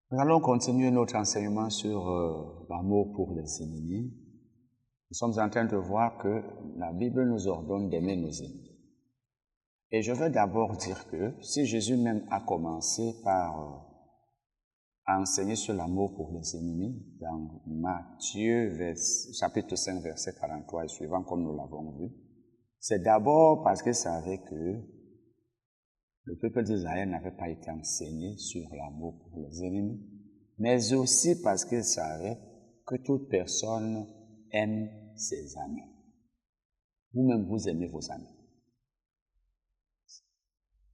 Nous allons continuer notre enseignement sur l'amour pour les ennemis. Nous sommes en train de voir que la Bible nous ordonne d'aimer nos ennemis. Et je veux d'abord dire que si Jésus même a commencé par enseigner sur l'amour pour les ennemis, dans Matthieu chapitre 5, verset 43 et suivant, comme nous l'avons vu, c'est d'abord parce qu'il savait que le peuple d'Israël n'avait pas été enseigné sur l'amour pour les ennemis, mais aussi parce qu'il savait que toute personne aime ses amis. Vous-même, vous aimez vos amis.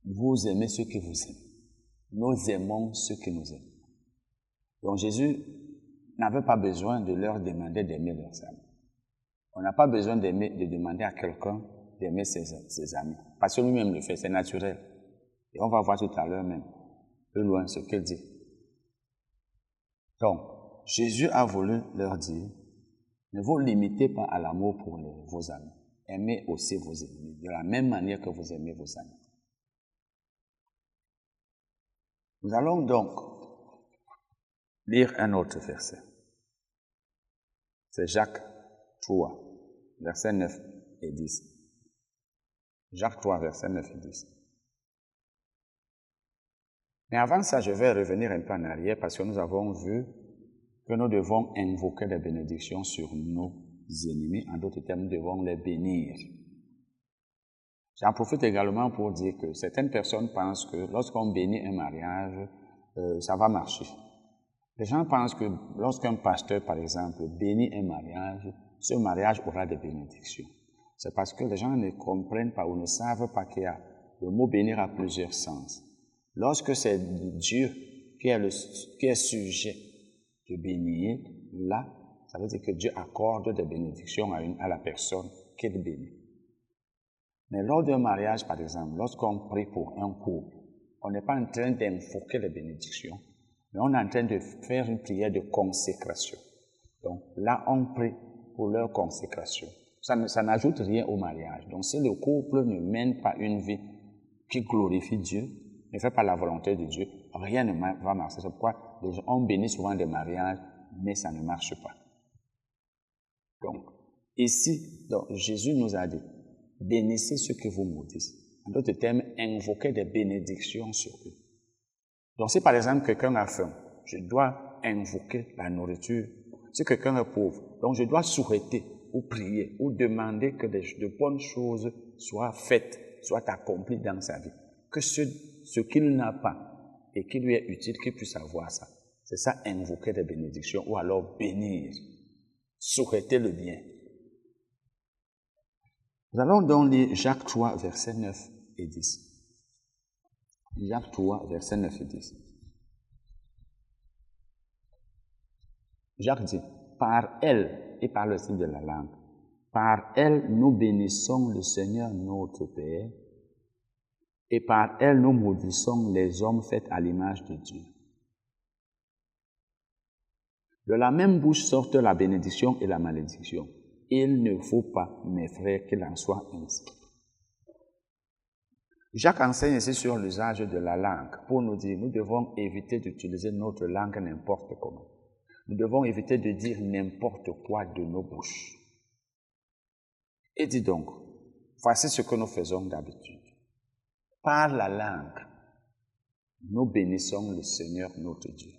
Vous aimez ceux qui vous aiment. Nous aimons ceux qui nous aiment. Donc Jésus n'avait pas besoin de leur demander d'aimer leurs amis. On n'a pas besoin de demander à quelqu'un d'aimer ses amis, parce que lui-même le fait, c'est naturel. Et on va voir tout à l'heure même, plus loin, ce qu'il dit. Donc, Jésus a voulu leur dire, ne vous limitez pas à l'amour pour vos amis. Aimez aussi vos ennemis, de la même manière que vous aimez vos amis. Nous allons donc lire un autre verset. C'est Jacques 3, versets 9 et 10. Jacques 3, versets 9 et 10. Mais avant ça, je vais revenir un peu en arrière parce que nous avons vu que nous devons invoquer les bénédictions sur nos ennemis. En d'autres termes, nous devons les bénir. J'en profite également pour dire que certaines personnes pensent que lorsqu'on bénit un mariage, ça va marcher. Les gens pensent que lorsqu'un pasteur, par exemple, bénit un mariage, ce mariage aura des bénédictions. C'est parce que les gens ne comprennent pas ou ne savent pas qu'il y a le mot bénir a plusieurs sens. Lorsque c'est Dieu qui est sujet de bénir, là, ça veut dire que Dieu accorde des bénédictions à la personne qu'il bénit. Mais lors d'un mariage, par exemple, lorsqu'on prie pour un couple, on n'est pas en train d'invoquer les bénédictions, mais on est en train de faire une prière de consécration. Donc là, on prie pour leur consécration. Ça n'ajoute rien au mariage. Donc si le couple ne mène pas une vie qui glorifie Dieu, ne fait pas la volonté de Dieu, rien ne va marcher. C'est pourquoi on bénit souvent des mariages, mais ça ne marche pas. Donc, ici, Jésus nous a dit, bénissez ceux qui vous maudissent. En d'autres termes, invoquez des bénédictions sur eux. Donc, si par exemple quelqu'un a faim, je dois invoquer la nourriture. Si quelqu'un est pauvre, donc je dois souhaiter ou prier ou demander que de bonnes choses soient faites, soient accomplies dans sa vie. Que ce qu'il n'a pas et qui lui est utile, qu'il puisse avoir ça. C'est ça, invoquer des bénédictions ou alors bénir, souhaiter le bien. Nous allons donc lire Jacques 3, versets 9 et 10. Jacques 3, versets 9 et 10. Jacques dit, par elle, et par le signe de la langue, par elle nous bénissons le Seigneur notre Père, et par elle nous maudissons les hommes faits à l'image de Dieu. De la même bouche sortent la bénédiction et la malédiction. Il ne faut pas, mes frères, qu'il en soit ainsi. Jacques enseigne ici sur l'usage de la langue pour nous dire, nous devons éviter d'utiliser notre langue n'importe comment. Nous devons éviter de dire n'importe quoi de nos bouches. Et dis donc, voici ce que nous faisons d'habitude. Par la langue, nous bénissons le Seigneur notre Dieu.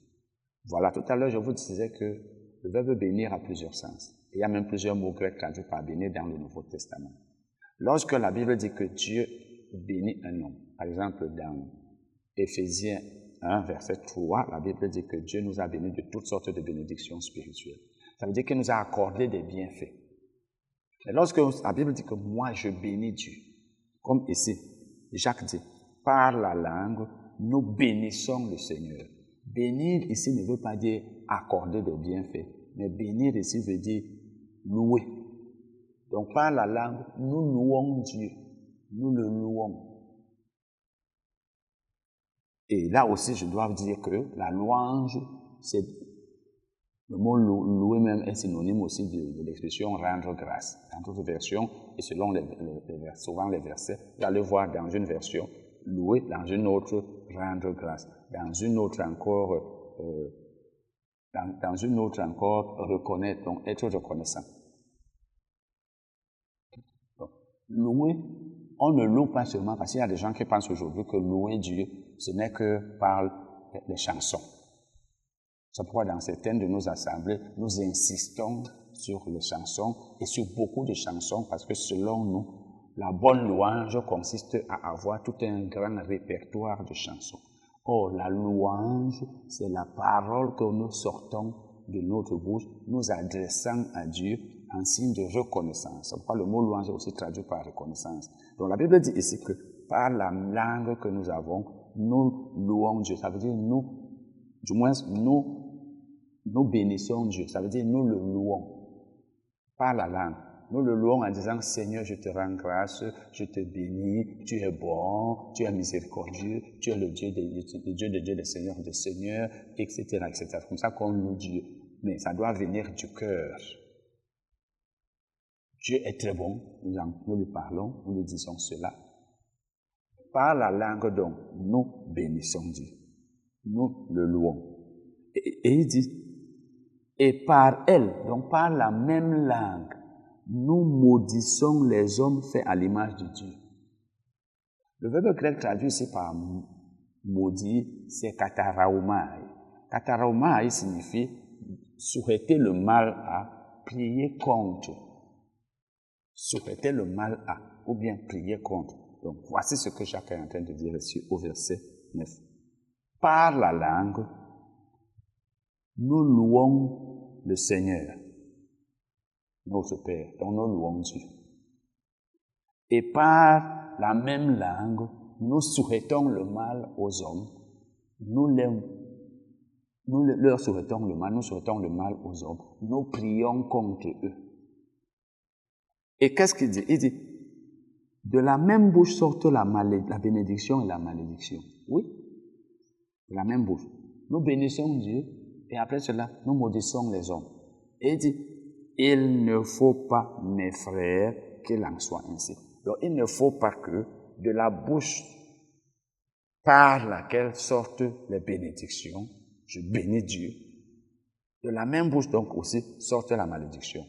Voilà, tout à l'heure, je vous disais que le verbe bénir a plusieurs sens. Il y a même plusieurs mots grecs traduits par bénir dans le Nouveau Testament. Lorsque la Bible dit que Dieu bénit un homme, par exemple dans Éphésiens 1, verset 3, la Bible dit que Dieu nous a bénis de toutes sortes de bénédictions spirituelles. Ça veut dire qu'il nous a accordé des bienfaits. Et lorsque la Bible dit que moi je bénis Dieu, comme ici, Jacques dit, par la langue, nous bénissons le Seigneur. Bénir ici ne veut pas dire accorder des bienfaits, mais bénir ici veut dire louer. Donc par la langue, nous louons Dieu, nous le louons. Et là aussi, je dois dire que la louange, c'est le mot louer même est synonyme aussi de l'expression rendre grâce. Dans d'autres versions, et selon souvent les versets, vous allez voir dans une version louer, dans une autre rendre grâce, dans une autre encore dans une autre encore, reconnaître, donc être reconnaissant. Donc, louer, on ne loue pas seulement, parce qu'il y a des gens qui pensent aujourd'hui que louer Dieu, ce n'est que par les chansons. C'est pourquoi dans certaines de nos assemblées, nous insistons sur les chansons et sur beaucoup de chansons, parce que selon nous, la bonne louange consiste à avoir tout un grand répertoire de chansons. Or, la louange, c'est la parole que nous sortons de notre bouche, nous adressant à Dieu en signe de reconnaissance. C'est pourquoi le mot louange est aussi traduit par reconnaissance. Donc, la Bible dit ici que par la langue que nous avons, nous louons Dieu. Ça veut dire nous, du moins, nous bénissons Dieu. Ça veut dire nous le louons par la langue. Nous le louons en disant, Seigneur, je te rends grâce, je te bénis, tu es bon, tu es miséricordieux, tu es le Dieu des dieux, le Seigneur des seigneurs, etc., etc. C'est comme ça qu'on loue Dieu. Mais ça doit venir du cœur. Dieu est très bon, nous lui parlons, nous lui disons cela. Par la langue donc, nous bénissons Dieu. Nous le louons. Et il dit, et par elle, donc par la même langue, nous maudissons les hommes faits à l'image de Dieu. Le verbe grec traduit ici par maudire, c'est kataraumai. Kataraumai signifie souhaiter le mal à, prier contre. Souhaiter le mal à, ou bien prier contre. Donc voici ce que Jacques est en train de dire ici au verset 9. Par la langue, nous louons le Seigneur, notre Père, dont nous louons Dieu. Et par la même langue, nous souhaitons le mal aux hommes, nous leur souhaitons le mal, nous souhaitons le mal aux hommes, nous prions contre eux. Et qu'est-ce qu'il dit? Il dit, de la même bouche sortent la bénédiction et la malédiction. Oui, de la même bouche. Nous bénissons Dieu et après cela, nous maudissons les hommes. Et il dit, il ne faut pas, mes frères, qu'il en soit ainsi. Donc, il ne faut pas que de la bouche par laquelle sortent les bénédictions, je bénis Dieu, de la même bouche donc aussi sorte la malédiction.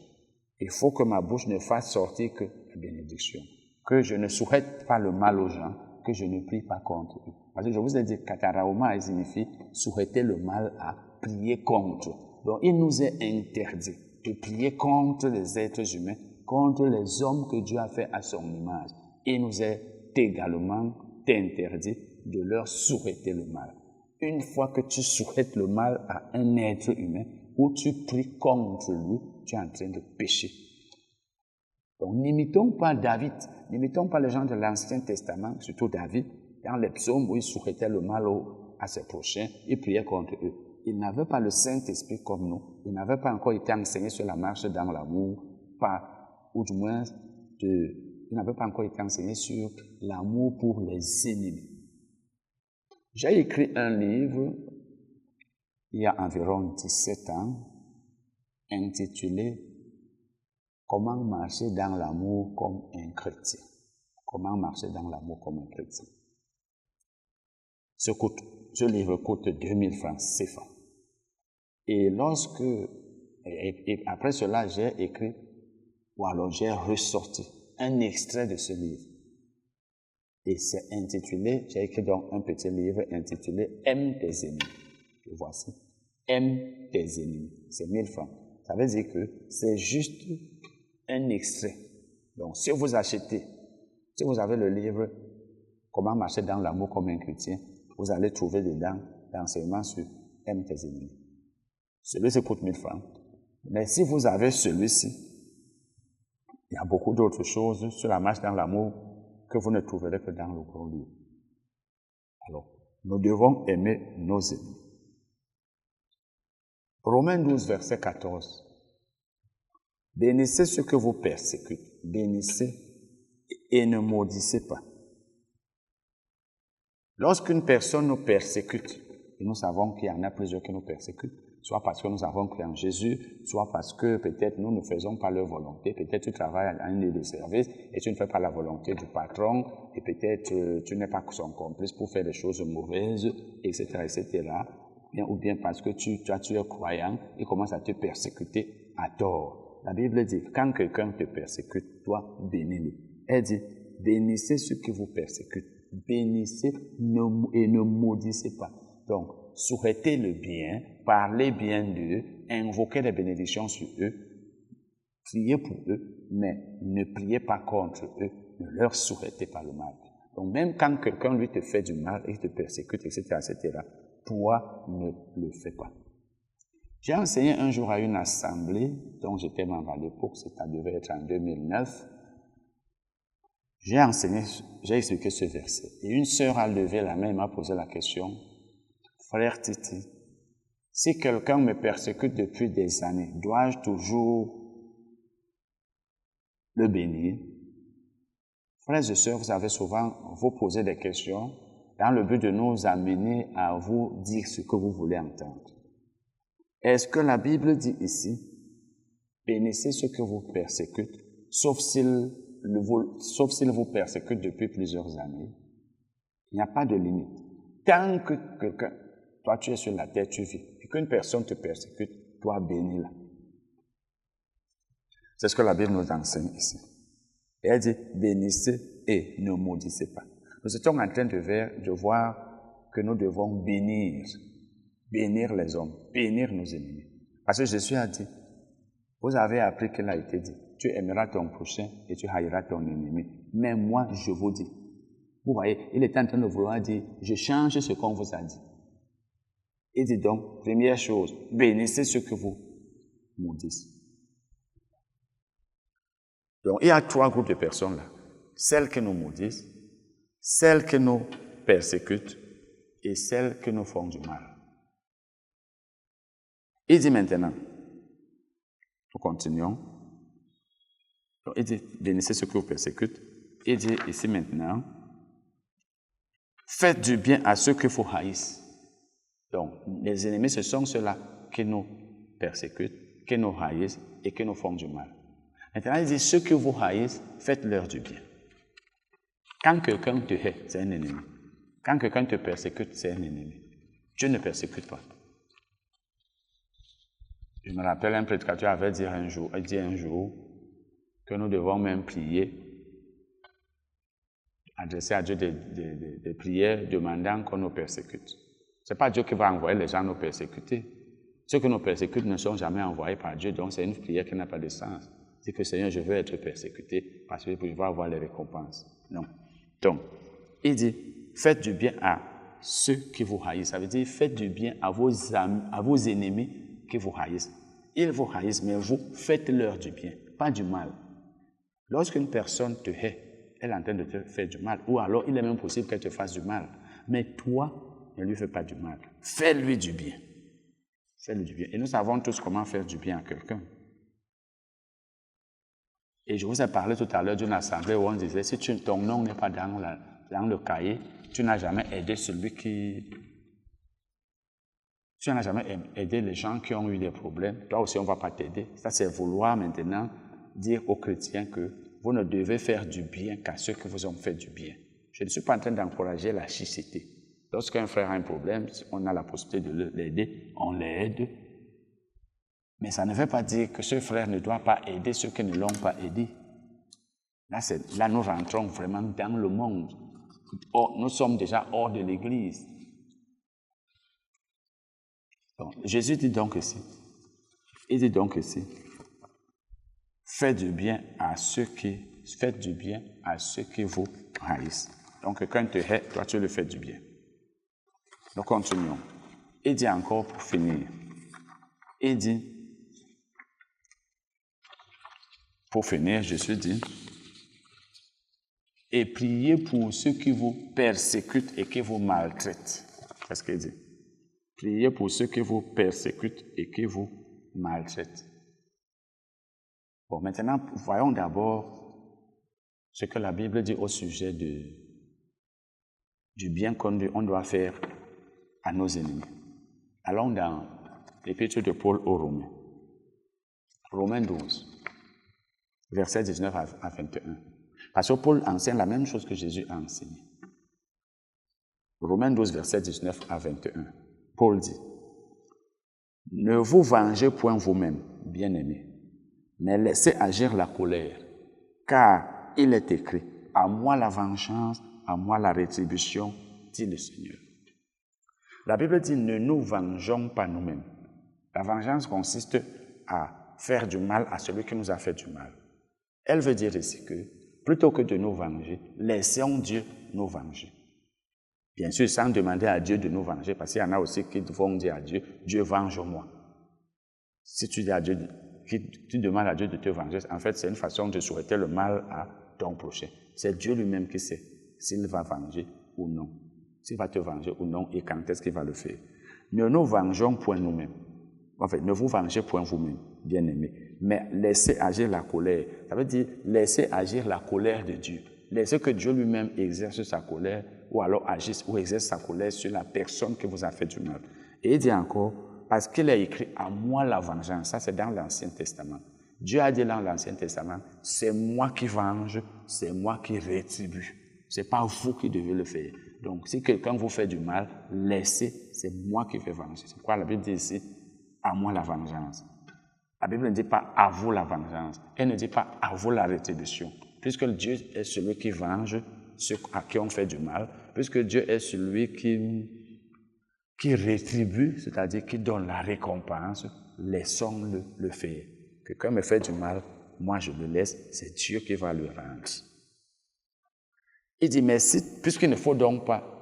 Il faut que ma bouche ne fasse sortir que la bénédiction, que je ne souhaite pas le mal aux gens, que je ne prie pas contre eux. Parce que je vous ai dit, katarauma signifie souhaiter le mal à, prier contre. Donc, il nous est interdit de prier contre les êtres humains, contre les hommes que Dieu a fait à son image. Il nous est également interdit de leur souhaiter le mal. Une fois que tu souhaites le mal à un être humain, ou tu pries contre lui, tu es en train de pécher. Donc, n'imitons pas David, n'imitons pas les gens de l'Ancien Testament, surtout David, dans les psaumes où il souhaitait le mal à ses prochains, il priait contre eux. Il n'avait pas le Saint-Esprit comme nous, il n'avait pas encore été enseigné sur la marche dans l'amour, ou du moins, il n'avait pas encore été enseigné sur l'amour pour les ennemis. J'ai écrit un livre, il y a environ 17 ans, intitulé « Comment marcher dans l'amour comme un chrétien ». Comment marcher dans l'amour comme un chrétien. Ce livre coûte 2000 francs CFA. Et après cela, j'ai écrit, ou alors j'ai ressorti un extrait de ce livre. Et c'est intitulé, j'ai écrit donc un petit livre intitulé « Aime tes ennemis ». Le voici. « Aime tes ennemis ». C'est 1000 francs. Ça veut dire que c'est juste un extrait. Donc, si vous avez le livre « Comment marcher dans l'amour comme un chrétien », vous allez trouver dedans l'enseignement sur « Aime tes ennemis ». Celui-ci coûte 1000 francs. Mais si vous avez celui-ci, il y a beaucoup d'autres choses sur la marche dans l'amour que vous ne trouverez que dans le gros livre. Alors, nous devons aimer nos ennemis. Romains 12, verset 14. Bénissez ceux que vous persécutent. Bénissez et ne maudissez pas. Lorsqu'une personne nous persécute, et nous savons qu'il y en a plusieurs qui nous persécutent, soit parce que nous avons cru en Jésus, soit parce que peut-être nous ne faisons pas leur volonté, peut-être tu travailles à un lieu de service et tu ne fais pas la volonté du patron, et peut-être tu n'es pas son complice pour faire des choses mauvaises, etc., etc. ou bien parce que tu es croyant, ils commencent à te persécuter à tort. La Bible dit, quand quelqu'un te persécute, toi, bénis-le. Elle dit, bénissez ceux qui vous persécutent. Bénissez et ne maudissez pas. Donc, souhaitez le bien, parlez bien d'eux, invoquez les bénédictions sur eux, priez pour eux, mais ne priez pas contre eux, ne leur souhaitez pas le mal. Donc, même quand quelqu'un lui te fait du mal et te persécute, etc., toi, ne le fais pas. J'ai enseigné un jour à une assemblée dont j'étais membre à l'époque, ça devait être en 2009. J'ai expliqué ce verset. Et une sœur a levé la main et m'a posé la question, frère Titi, si quelqu'un me persécute depuis des années, dois-je toujours le bénir? Frères et sœurs, vous avez souvent vous posé des questions dans le but de nous amener à vous dire ce que vous voulez entendre. Est-ce que la Bible dit ici, bénissez ceux que vous persécutent, sauf s'ils vous persécutent depuis plusieurs années? Il n'y a pas de limite. Tant que quelqu'un, toi tu es sur la terre, tu vis, et qu'une personne te persécute, toi bénis-la. C'est ce que la Bible nous enseigne ici. Et elle dit, bénissez et ne maudissez pas. Nous étions en train de voir que nous devons bénir les hommes, bénir nos ennemis. Parce que Jésus a dit, vous avez appris qu'il a été dit, tu aimeras ton prochain et tu haïras ton ennemi. Mais moi, je vous dis. Vous voyez, il est en train de vouloir dire, je change ce qu'on vous a dit. Il dit donc, première chose, bénissez ceux que vous maudissez. Donc, il y a 3 groupes de personnes là. Celles qui nous maudissent, celles qui nous persécutent et celles qui nous font du mal. Il dit maintenant, nous continuons. Donc, il dit, bénissez ceux qui vous persécutent. Il dit ici maintenant, faites du bien à ceux qui vous haïssent. Donc, les ennemis, ce sont ceux-là qui nous persécutent, qui nous haïssent et qui nous font du mal. Maintenant, il dit, ceux qui vous haïssent, faites-leur du bien. Quand quelqu'un te hait, c'est un ennemi. Quand quelqu'un te persécute, c'est un ennemi. Dieu ne persécute pas. Je me rappelle, un prédicateur avait dit un jour que nous devons même prier, adresser à Dieu des prières demandant qu'on nous persécute. Ce n'est pas Dieu qui va envoyer les gens nous persécuter. Ceux qui nous persécutent ne sont jamais envoyés par Dieu, donc c'est une prière qui n'a pas de sens. C'est que Seigneur, je veux être persécuté parce que je vais avoir les récompenses. Non. Donc, il dit, faites du bien à ceux qui vous haïssent. Ça veut dire, faites du bien à vos amis, à vos ennemis qui vous haïssent. Ils vous haïssent, mais vous, faites-leur du bien, pas du mal. Lorsqu'une personne te hait, elle est en train de te faire du mal, ou alors il est même possible qu'elle te fasse du mal. Mais toi, ne lui fais pas du mal. Fais-lui du bien. Fais-lui du bien. Et nous savons tous comment faire du bien à quelqu'un. Et je vous ai parlé tout à l'heure d'une assemblée où on disait, si ton nom n'est pas dans le cahier, tu n'as jamais aidé celui qui... Tu n'as jamais aidé les gens qui ont eu des problèmes. Toi aussi, on ne va pas t'aider. Ça, c'est vouloir maintenant dire aux chrétiens que vous ne devez faire du bien qu'à ceux qui vous ont fait du bien. Je ne suis pas en train d'encourager la chicheté. Lorsqu'un frère a un problème, on a la possibilité de l'aider, on l'aide. Mais ça ne veut pas dire que ce frère ne doit pas aider ceux qui ne l'ont pas aidé. Là, nous rentrons vraiment dans le monde. Nous sommes déjà hors de l'Église. Donc, Jésus dit donc ici, faites du bien à ceux qui vous haïssent. Donc, quand tu hais, toi, tu le fais du bien. Nous continuons. Il dit encore pour finir. Il dit, pour finir, Jésus dit, et priez pour ceux qui vous persécutent et qui vous maltraitent. C'est ce qu'il dit. Priez pour ceux qui vous persécutent et qui vous maltraitent. Bon, maintenant, voyons d'abord ce que la Bible dit au sujet du bien qu'on doit faire à nos ennemis. Allons dans l'épître de Paul aux Romains. Romains 12, versets 19 à 21. Parce que Paul enseigne la même chose que Jésus a enseigné. Romains 12, versets 19 à 21. Paul dit, ne vous vengez point vous-même, bien-aimés, mais laissez agir la colère, car il est écrit, à moi la vengeance, à moi la rétribution, dit le Seigneur. La Bible dit, ne nous vengeons pas nous-mêmes. La vengeance consiste à faire du mal à celui qui nous a fait du mal. Elle veut dire ici que, plutôt que de nous venger, laissons Dieu nous venger. Bien sûr, sans demander à Dieu de nous venger, parce qu'il y en a aussi qui vont dire à Dieu, Dieu venge-moi. Si tu dis à Dieu, tu demandes à Dieu de te venger, en fait, c'est une façon de souhaiter le mal à ton prochain. C'est Dieu lui-même qui sait s'il va venger ou non, s'il va te venger ou non et quand est-ce qu'il va le faire. Ne nous vengeons point nous-mêmes. En fait, ne vous vengez point vous-même, bien-aimés, mais laissez agir la colère. Ça veut dire laissez agir la colère de Dieu. Laissez que Dieu lui-même exerce sa colère ou alors agisse ou exerce sa colère sur la personne qui vous a fait du mal. Et il dit encore, parce qu'il est écrit à moi la vengeance, ça c'est dans l'Ancien Testament. Dieu a dit dans l'Ancien Testament, c'est moi qui venge, c'est moi qui rétribue. C'est pas vous qui devez le faire. Donc si quelqu'un vous fait du mal, laissez, c'est moi qui vais venger. C'est quoi la Bible dit ici? À moi la vengeance. La Bible ne dit pas à vous la vengeance. Elle ne dit pas à vous la rétribution. Puisque Dieu est celui qui venge ceux à qui on fait du mal, puisque Dieu est celui qui rétribue, c'est-à-dire qui donne la récompense, laissons-le le faire. Quelqu'un me fait du mal, moi je le laisse, c'est Dieu qui va le rendre. Il dit, mais si, puisqu'il ne faut donc pas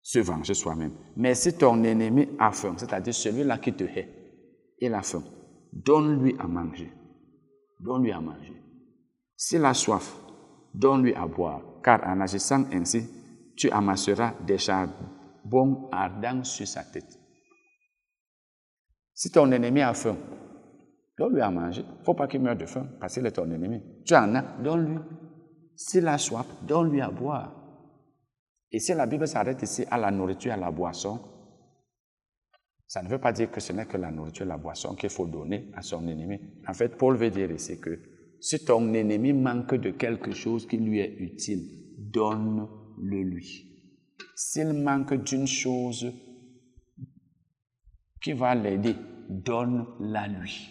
se venger soi-même, mais si ton ennemi a faim, c'est-à-dire celui-là qui te hait, il a faim, donne-lui à manger. Donne-lui à manger. S'il a soif, donne-lui à boire, car en agissant ainsi, tu amasseras des charbons ardents sur sa tête. Si ton ennemi a faim, donne-lui à manger. Il ne faut pas qu'il meure de faim, parce qu'il est ton ennemi. Tu en as, donne-lui. S'il a soif, donne-lui à boire. Et si la Bible s'arrête ici à la nourriture et à la boisson, ça ne veut pas dire que ce n'est que la nourriture et la boisson qu'il faut donner à son ennemi. En fait, Paul veut dire ici que si ton ennemi manque de quelque chose qui lui est utile, donne-le lui. S'il manque d'une chose qui va l'aider, donne-la lui.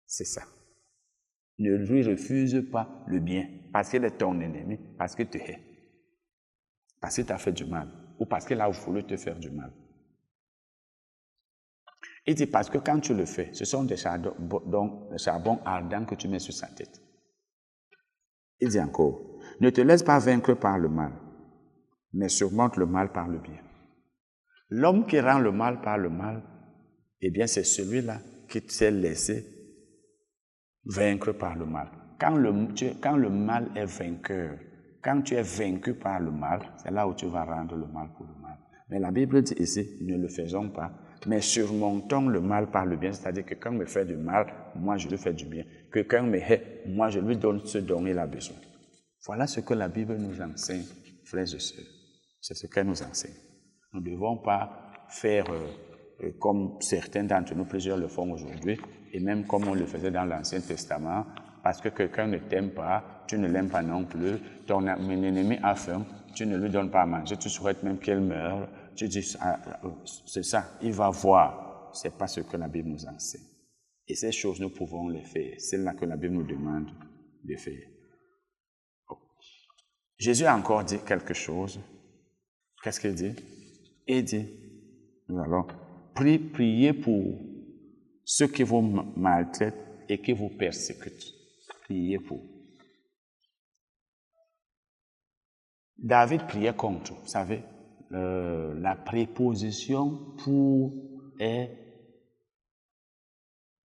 C'est ça. Ne lui refuse pas le bien parce qu'il est ton ennemi, parce qu'il te hait, parce qu'il t'a fait du mal ou parce qu'il a voulu te faire du mal. Il dit parce que quand tu le fais, ce sont des charbons ardents que tu mets sur sa tête. Il dit encore, ne te laisse pas vaincre par le mal, mais surmonte le mal par le bien. L'homme qui rend le mal par le mal, eh bien c'est celui-là qui s'est laissé vaincre par le mal. Quand le mal est vainqueur, quand tu es vaincu par le mal, c'est là où tu vas rendre le mal pour le mal. Mais la Bible dit ici, ne le faisons pas, mais surmontons le mal par le bien, c'est-à-dire que quelqu'un me fait du mal, moi je lui fais du bien. Quelqu'un me hait, moi je lui donne ce dont il a besoin. Voilà ce que la Bible nous enseigne, frères et sœurs. C'est ce qu'elle nous enseigne. Nous ne devons pas faire comme certains d'entre nous, plusieurs le font aujourd'hui, et même comme on le faisait dans l'Ancien Testament, parce que quelqu'un ne t'aime pas, tu ne l'aimes pas non plus, ton ennemi a faim, tu ne lui donnes pas à manger, tu souhaites même qu'il meure, tu dis, c'est ça, il va voir. Ce n'est pas ce que la Bible nous enseigne. Et ces choses, nous pouvons les faire. C'est là que la Bible nous demande de faire. Jésus a encore dit quelque chose. Qu'est-ce qu'il dit? Il dit, nous allons prier pour ceux qui vous maltraitent et qui vous persécutent. Priez pour. David priait contre, vous savez, la préposition pour est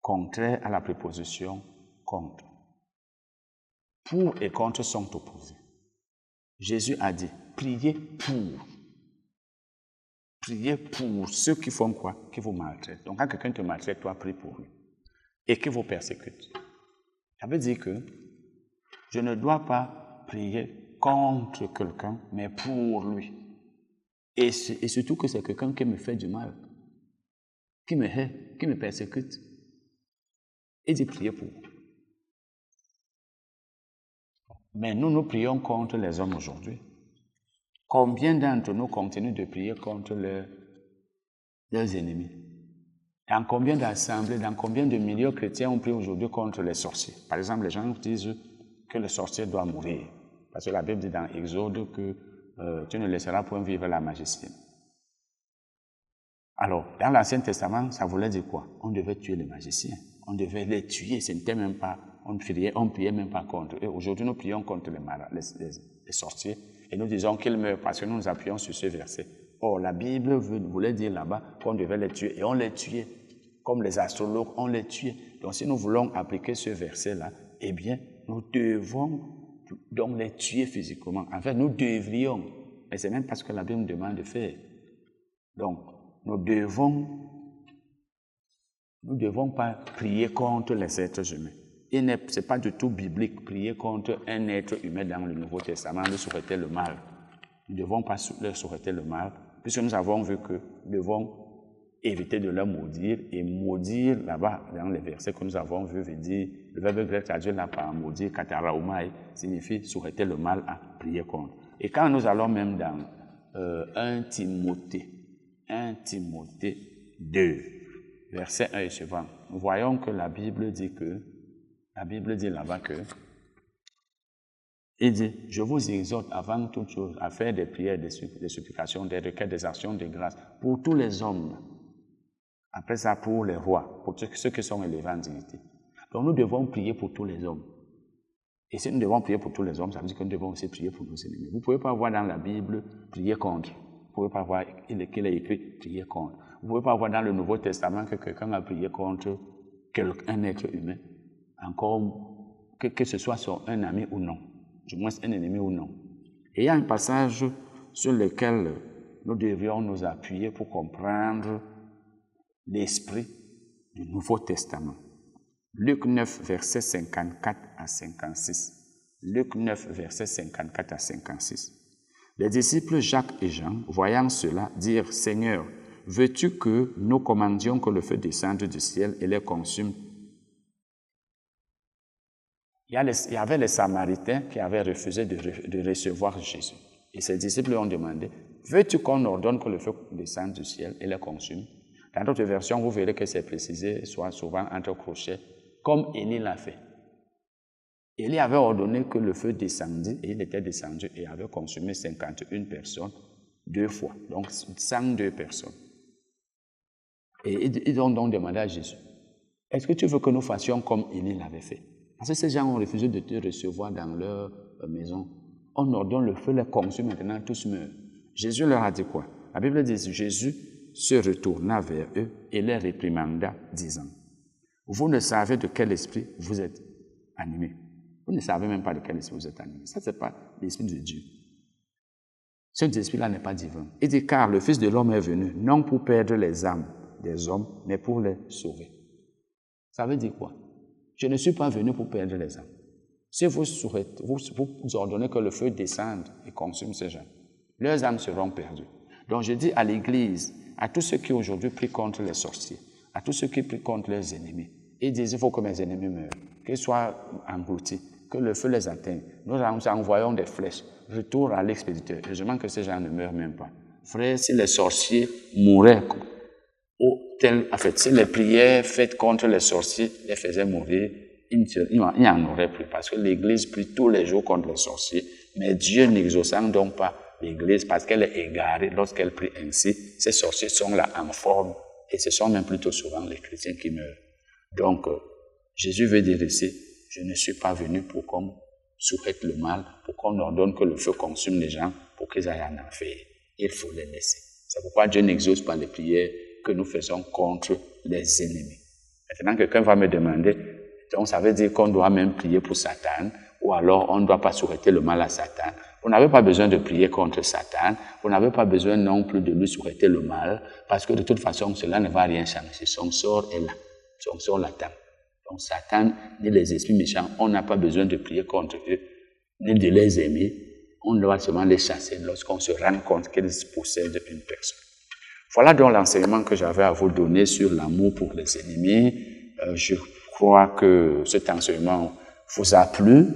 contraire à la préposition contre. Pour et contre sont opposés. Jésus a dit, priez pour. Priez pour ceux qui font quoi? Qui vous maltraitent. Donc quand quelqu'un te maltraite, toi, prie pour lui. Et qui vous persécute. Ça veut dire que je ne dois pas prier contre quelqu'un, mais pour lui. Et surtout que c'est quelqu'un qui me fait du mal, qui me hait, qui me persécute. Et dit prier pour. Mais nous prions contre les hommes aujourd'hui. Combien d'entre nous continuent de prier contre leurs ennemis? Dans combien d'assemblées, dans combien de milieux chrétiens on prie aujourd'hui contre les sorciers? Par exemple, les gens disent que le sorcier doit mourir. Parce que la Bible dit dans Exode que tu ne laisseras point vivre la magicienne. Alors, dans l'Ancien Testament, ça voulait dire quoi? On devait tuer les magiciens. On devait les tuer. Ce n'était même pas, on priait même pas contre eux. Aujourd'hui, nous prions contre les sorciers et nous disons qu'ils meurent parce que nous nous appuyons sur ce verset. Or, la Bible voulait dire là-bas qu'on devait les tuer et on les tuait. Comme les astrologues, on les tuait. Donc, si nous voulons appliquer ce verset-là, eh bien, nous devons donc les tuer physiquement. En fait, nous devrions, mais c'est même parce que la Bible nous demande de faire. Donc, nous devons pas prier contre les êtres humains. Ce n'est pas du tout biblique prier contre un être humain dans le Nouveau Testament, leur souhaiter le mal. Nous ne devons pas leur souhaiter le mal, puisque nous avons vu que nous devons éviter de leur maudire, et maudire là-bas, dans les versets que nous avons vus, veut dire, le verbe grec traduit là par maudire, kataraumai, signifie souhaiter le mal à prier contre. Et quand nous allons même dans 1 Timothée 2, verset 1 et suivant, nous voyons que la Bible dit là-bas que, il dit, je vous exhorte avant toute chose à faire des prières, des supplications, des requêtes, des actions de grâce pour tous les hommes. Après ça, pour les rois, pour ceux qui sont élevés en dignité. Donc nous devons prier pour tous les hommes. Et si nous devons prier pour tous les hommes, ça veut dire que nous devons aussi prier pour nos ennemis. Vous ne pouvez pas voir dans la Bible prier contre. Vous ne pouvez pas voir qu'il est écrit prier contre. Vous ne pouvez pas voir dans le Nouveau Testament que quelqu'un a prié contre un être humain. Encore, que ce soit un ami ou non. Du moins un ennemi ou non. Et il y a un passage sur lequel nous devrions nous appuyer pour comprendre l'esprit du Nouveau Testament. Luc 9, versets 54 à 56. Luc 9, versets 54 à 56. Les disciples Jacques et Jean, voyant cela, dirent, « Seigneur, veux-tu que nous commandions que le feu descende du ciel et les consume ?» Il y avait les Samaritains qui avaient refusé de recevoir Jésus. Et ses disciples ont demandé, « Veux-tu qu'on ordonne que le feu descende du ciel et les consume ?» Dans d'autres versions, vous verrez que c'est précisé, soit souvent entre crochets, comme Élie l'a fait. Élie avait ordonné que le feu descendit, et il était descendu et avait consumé 51 personnes 2 fois, donc 102 personnes. Et ils ont donc demandé à Jésus, est-ce que tu veux que nous fassions comme Élie l'avait fait? Parce que ces gens ont refusé de te recevoir dans leur maison. On ordonne le feu, les consume, maintenant tous meurent. Jésus leur a dit quoi? La Bible dit, Jésus se retourna vers eux et les réprimanda, disant, vous ne savez de quel esprit vous êtes animés. Vous ne savez même pas de quel esprit vous êtes animés. Ça, ce n'est pas l'esprit de Dieu. Cet esprit-là n'est pas divin. Il dit, car le Fils de l'homme est venu, non pour perdre les âmes des hommes, mais pour les sauver. Ça veut dire quoi? Je ne suis pas venu pour perdre les âmes. Si vous ordonnez que le feu descende et consume ces gens, leurs âmes seront perdues. Donc je dis à l'Église, à tous ceux qui aujourd'hui prient contre les sorciers, à tous ceux qui prient contre leurs ennemis, ils disent, il faut que mes ennemis meurent, qu'ils soient engloutis, que le feu les atteigne. Nous envoyons des flèches, retour à l'expéditeur. Heureusement que ces gens ne meurent même pas. Frère, si les sorciers mouraient, en fait, si les prières faites contre les sorciers les faisaient mourir, il n'y en aurait plus, parce que l'Église prie tous les jours contre les sorciers, mais Dieu n'exauçant donc pas l'Église parce qu'elle est égarée lorsqu'elle prie ainsi, ces sorciers sont là en forme, et ce sont même plutôt souvent les chrétiens qui meurent. Donc, Jésus veut dire ici, je ne suis pas venu pour qu'on souhaite le mal, pour qu'on ordonne que le feu consume les gens, pour qu'ils aillent en enfer. Il faut les laisser. C'est pourquoi Dieu n'exauce pas les prières que nous faisons contre les ennemis. Maintenant, quelqu'un va me demander, donc ça veut dire qu'on doit même prier pour Satan, ou alors on ne doit pas souhaiter le mal à Satan. Vous n'avez pas besoin de prier contre Satan, vous n'avez pas besoin non plus de lui souhaiter le mal, parce que de toute façon, cela ne va rien changer. Son sort est là, son sort l'attend. Donc Satan, ni les esprits méchants, on n'a pas besoin de prier contre eux, ni de les aimer. On doit seulement les chasser lorsqu'on se rend compte qu'ils possèdent une personne. Voilà donc l'enseignement que j'avais à vous donner sur l'amour pour les ennemis. Je crois que cet enseignement vous a plu.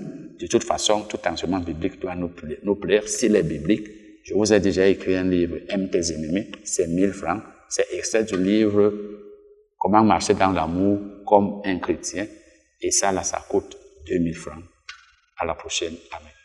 De toute façon, tout enseignement biblique doit nous plaire s'il est biblique. Je vous ai déjà écrit un livre, Aime tes ennemis, c'est 1000 francs. C'est extrait du livre Comment marcher dans l'amour comme un chrétien. Et ça, là, ça coûte 2000 francs. À la prochaine. Amen.